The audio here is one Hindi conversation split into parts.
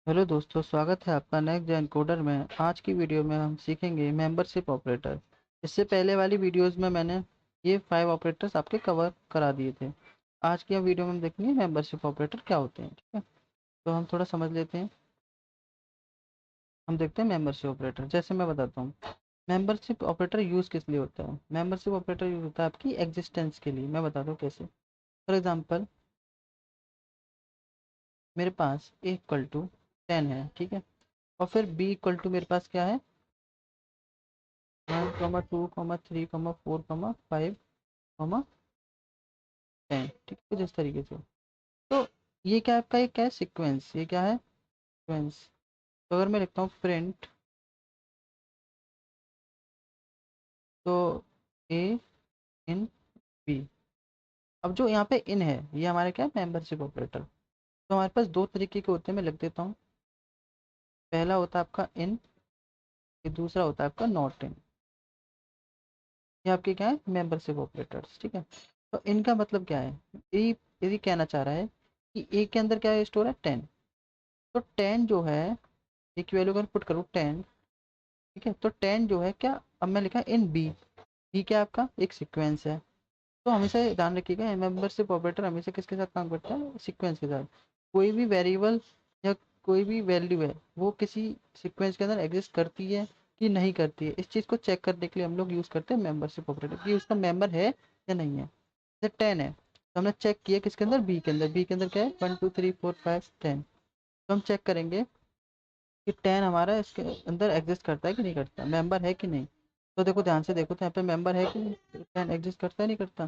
हेलो दोस्तों, स्वागत है आपका नेक्स्ट जेन कोडर में। आज की वीडियो में हम सीखेंगे मेंबरशिप ऑपरेटर। इससे पहले वाली वीडियोस में मैंने ये 5 ऑपरेटर्स आपके कवर करा दिए थे। आज की वीडियो में हम देखेंगे मेंबरशिप ऑपरेटर क्या होते हैं। ठीक है, तो हम थोड़ा समझ लेते हैं। हम देखते हैं मेंबरशिप ऑपरेटर। जैसे मैं बताता हूँ, मेंबरशिप ऑपरेटर यूज़ किस लिए होता है। मेंबरशिप ऑपरेटर यूज़ होता है आपकी एग्जिस्टेंस के लिए। मैं बताता हूँ कैसे। फॉर एग्जाम्पल, मेरे पास ए इक्वल टू 10 है, ठीक है, और फिर बी इक्वल टू मेरे पास क्या है, 1, 2, 3, 4, 5, 10। ठीक है, कुछ इस तरीके से। तो ये क्या आपका, ये क्या है, सीक्वेंस। ये क्या है, सीक्वेंस। तो अगर मैं लिखता हूँ प्रिंट, तो ए इन बी। अब जो यहाँ पे इन है, ये हमारे क्या है, मेंबरशिप ऑपरेटर। तो हमारे पास दो तरीके के होते हैं, मैं लिख देता हूँ। पहला होता है आपका इन, ये दूसरा होता है आपका नॉट इन। ये आपके क्या है, मेंबरशिप ऑपरेटर्स। ठीक है, तो इनका मतलब क्या है, ये कहना चाह रहा है कि ए के अंदर क्या स्टोर है, 10। तो 10 जो है, एक की वैल्यू अगर पुट करूँ 10, ठीक है, तो 10 जो है क्या, अब मैं लिखा इन बी। बी क्या है आपका, एक सीक्वेंस है। तो हमेशा ध्यान रखिएगा, मेंबरशिप ऑपरेटर हमेशा किसके साथ काम करता है, सीक्वेंस के साथ। कोई भी वेरिएबल या कोई भी वैल्यू है, वो किसी सीक्वेंस के अंदर एग्जिस्ट करती है कि नहीं करती है, इस चीज़ को चेक करने के लिए हम लोग यूज़ करते हैं मेंबरशिप ऑपरेटर, कि उसका मेंबर है या नहीं है। जैसे 10 है, तो हमने चेक किया किसके अंदर, बी के अंदर। बी के अंदर क्या है, 1, 2, 3, 4, 5, 10। तो हम चेक करेंगे कि 10 हमारा इसके अंदर एग्जिस्ट करता है कि नहीं करता, मेंबर है कि नहीं। तो देखो, ध्यान से देखो, तो यहाँ पे मेंबर है कि नहीं, 10 एग्जिस्ट करता है नहीं करता।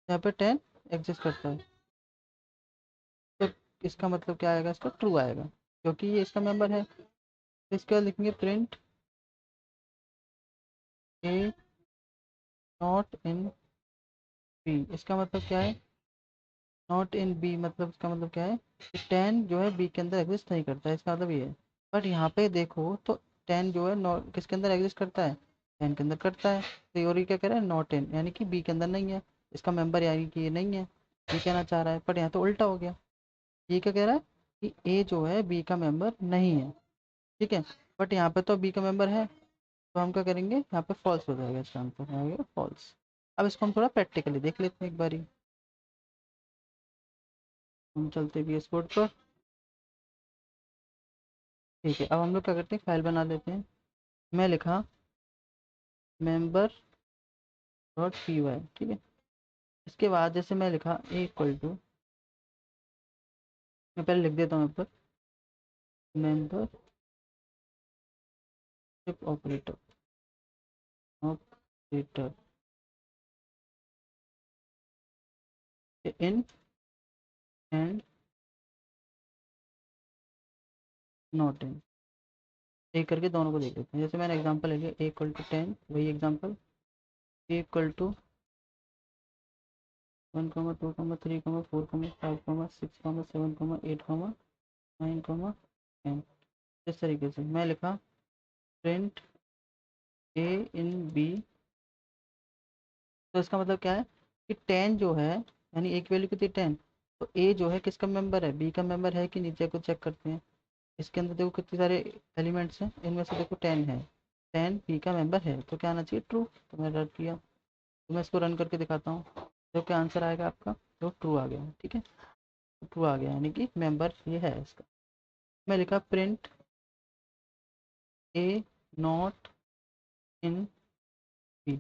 यहाँ पे 10 एग्जिस्ट करता है। तो इसका मतलब क्या आएगा, इसका ट्रू आएगा, क्योंकि ये इसका मेंबर है। तो इसके बाद लिखेंगे print A not in B. इसका मतलब क्या है, नॉट इन बी, मतलब इसका मतलब क्या है कि 10 जो है बी के अंदर एग्जिस्ट नहीं करता है, इसका मतलब ये है। बट यहाँ पे देखो तो 10 जो है नॉट किसके अंदर एग्जिस्ट करता है, 10 के अंदर करता है। तो ये और ये क्या कह रहा है, नॉट इन, यानी कि बी के अंदर नहीं है इसका मेंबर, यानी कि ये नहीं है। ये कहना चाह रहा है, बट यहाँ तो उल्टा हो गया। ये क्या कह रहा है कि ए जो है बी का मेंबर नहीं है। ठीक है, बट यहाँ पे तो बी का मेंबर है। तो हम क्या करेंगे, यहाँ पे फॉल्स हो जाएगा, इसका आंसर आएगा फॉल्स। अब इसको हम थोड़ा प्रैक्टिकली देख लेते हैं एक बारी। हम चलते भी इस बोर्ड पर। ठीक है, अब हम लोग क्या करते हैं, फाइल बना लेते हैं। मैं लिखा मेंबर डॉट पी वाई। ठीक है, इसके बाद जैसे मैं लिखा ए इक्वल टू, मैं पहले लिख देता हूँ यहाँ पर, membership operator, operator in and not in. एक करके दोनों को देख लेते हैं। जैसे मैंने एग्जांपल ले लिया, ए इक्वल टू 10, वही एग्जांपल, ए इक्वल टू 1, 2, 3, 4, 5, 6, 7, 8, 10। तरीके से मैं लिखा प्रिंट ए इन बी। तो इसका मतलब क्या है कि 10 जो है, यानी एक वैल्यू कितनी, 10। तो ए जो है किसका मेंबर है, बी का मेंबर है कि नीचे को चेक करते हैं। इसके अंदर देखो कितने सारे एलिमेंट्स हैं, इनमें से देखो 10 है, 10 बी का मेंबर है, तो क्या आना चाहिए, ट्रू। तो मैं रन किया, तो मैं इसको रन करके दिखाता हूँ। तो क्या आंसर आएगा आपका, तो ट्रू आ गया। ठीक है, ट्रू आ गया, यानी कि मेंबर ये है इसका। मैं लिखा print A not in B.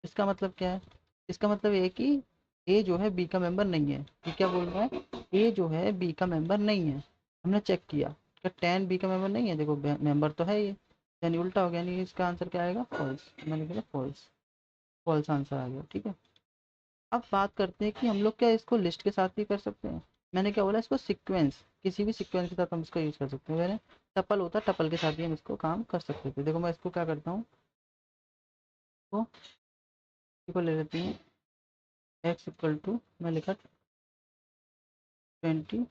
इसका मतलब क्या है, इसका मतलब ये है कि ए जो है बी का मेंबर नहीं है। ये क्या बोल रहा है, ए जो है बी का मेंबर नहीं है। हमने चेक किया क्या, 10 बी का मेंबर नहीं है, देखो मेंबर तो है ये, यानी उल्टा हो गया, यानी इसका आंसर क्या आएगा, फॉल्स। मैंने लिखा फॉल्स, फॉल्स आंसर आ गया। ठीक है, अब बात करते हैं कि हम लोग क्या इसको लिस्ट के साथ भी कर सकते हैं। मैंने क्या बोला, इसको सीक्वेंस, किसी भी सीक्वेंस के साथ हम इसको यूज़ कर सकते हैं। मैंने टपल होता, टपल के साथ भी हम इसको काम कर सकते थे। देखो मैं इसको क्या करता हूँ, तो इसी को ले लेती हूँ, एक्स इक्वल टू, मैं लिखा 20,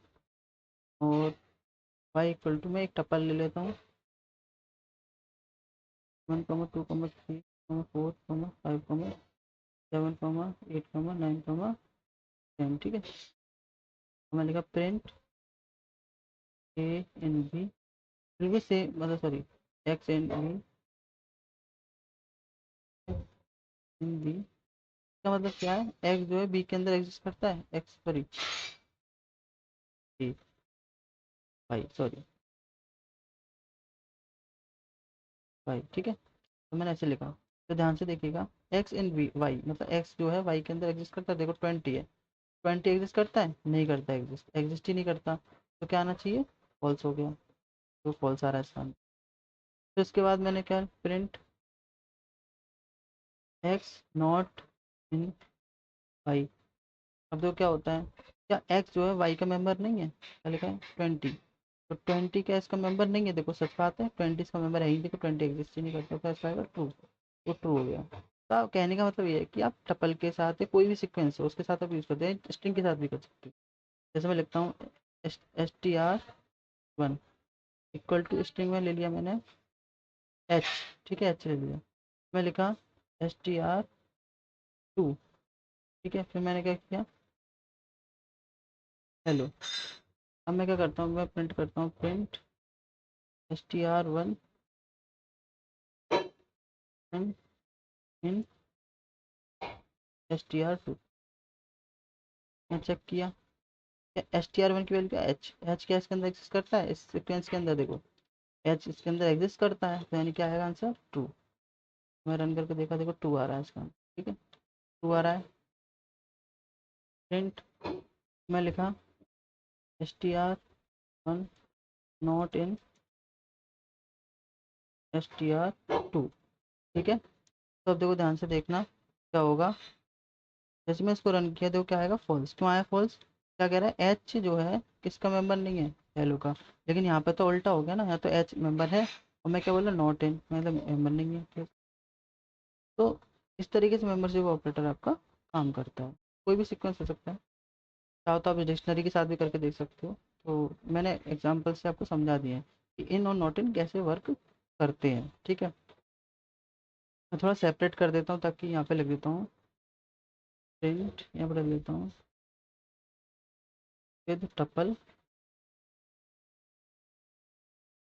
और वाई इक्वल टू, मैं एक टपल ले लेता हूँ, 1, 2, 3, 4, 5, 7, 8, 9, 10। ठीक है, तो मैं लिखा प्रिंट ए इन बी। फिर भी से मतलब सॉरी एक्स एंड बी का मतलब क्या है, एक्स जो है बी के अंदर एग्जिस्ट करता है, एक्स सॉरी बी भाई सॉरी भाई, ठीक है। तो मैंने ऐसे लिखा, तो ध्यान से देखिएगा, एक्स इन वी वाई मतलब एक्स जो है वाई के अंदर एग्जिस्ट करता है, देखो 20 है, 20 एग्जिस्ट करता है, नहीं करता, एग्जिस्ट ही नहीं करता, तो क्या आना चाहिए, फॉल्स हो गया, तो फॉल्स आ रहा है इसका आंसर। तो इसके बाद मैंने क्या print X not in Y. अब देखो क्या होता है, क्या एक्स जो है वाई का मेंबर नहीं है, क्या लिखा है 20, तो 20 क्या इसका मेंबर नहीं है, देखो सच बात है, 20 इसका मेंबर है ही, देखो 20 एग्जिस्ट ही नहीं करता, क्या इसका आएगा ट्रू, तो ट्रू हो गया। तो कहने का मतलब ये है कि आप टपल के साथ या कोई भी सीक्वेंस है उसके साथ आप यूज़ करते हैं, स्ट्रिंग के साथ भी कर सकते हो। जैसे मैं लिखता हूँ str1 इक्वल टू स्ट्रिंग में ले लिया मैंने एच, ठीक है, एच ले लिया, मैं लिखा str2, ठीक है, फिर मैंने क्या किया हेलो। अब मैं क्या करता हूँ, मैं प्रिंट करता हूँ प्रिंट str1 इन str2, मैं चेक किया str1 की वैल्यू क्या, एच, एच क्या इसके अंदर एग्जिस्ट करता है, इस सीक्वेंस के अंदर देखो एच इसके अंदर एग्जिस्ट करता है, तो यानी क्या आएगा आंसर टू। मैं रन करके देखा, देखो टू आ रहा है इसका, ठीक है, टू आ रहा है। प्रिंट मैं लिखा str1 नॉट इन str2, ठीक है। तो अब देखो ध्यान से देखना क्या होगा, जैसे मैं इसको रन किया देखो क्या आएगा, फॉल्स, क्यों आया फॉल्स, क्या कह रहा है, एच जो है किसका मेंबर नहीं है, हेलो का, लेकिन यहाँ पे तो उल्टा हो गया ना, यहाँ तो एच मेंबर है और मैं क्या बोला नॉट इन मतलब मेंबर नहीं है, ठीक। तो इस तरीके से मेंबरशिप ऑपरेटर आपका काम करता है, कोई भी सीक्वेंस हो सकता है, चाहो तो आप डिक्शनरी के साथ भी करके देख सकते हो। तो मैंने एग्जाम्पल से आपको समझा दिया है कि इन और नॉट इन कैसे वर्क करते हैं, ठीक है। मैं थोड़ा सेपरेट कर देता हूँ ताकि यहाँ पे लिख देता हूँ प्रिंट, यहाँ पर रख देता हूँ विद टपल,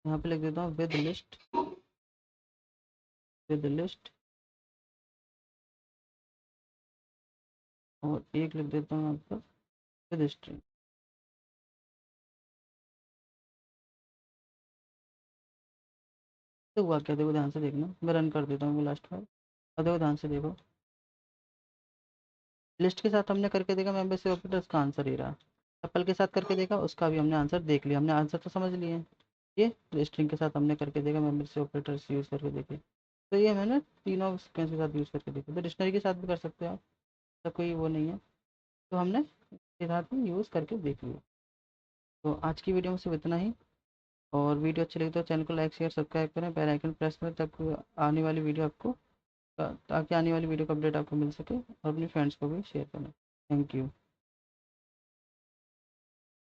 यहाँ पे लिख देता हूँ विद लिस्ट, विद लिस्ट, और एक लिख देता हूँ यहाँ पर विद स्ट्रिंग। तो हुआ क्या, देखो ध्यान से देखना, मैं रन कर देता हूँ लास्ट बार, और देखो ध्यान से देखो, लिस्ट के साथ हमने करके देखा मेंबरशिप ऑपरेटर, उसका आंसर ही रहा, टपल के साथ करके देखा उसका भी हमने आंसर देख लिया, हमने आंसर तो समझ लिए। ये स्ट्रिंग के साथ हमने करके देखा मेंबरशिप ऑपरेटर्स यूज़ करके देखे, तो ये मैंने तीनों सीक्वेंस के साथ यूज़ करके देखे, तो डिक्शनरी के साथ भी कर सकते हो आप, तो कोई वो नहीं है, तो हमने इसके साथ भी यूज़ करके देख लिया। तो आज की वीडियो में सिर्फ इतना ही, और वीडियो अच्छी लगी तो चैनल को लाइक शेयर सब्सक्राइब करें, बेल आइकन प्रेस करें, तब आने वाली वीडियो आपको ताकि आने वाली वीडियो का अपडेट आपको मिल सके, और अपने फ्रेंड्स को भी शेयर करें। Thank you.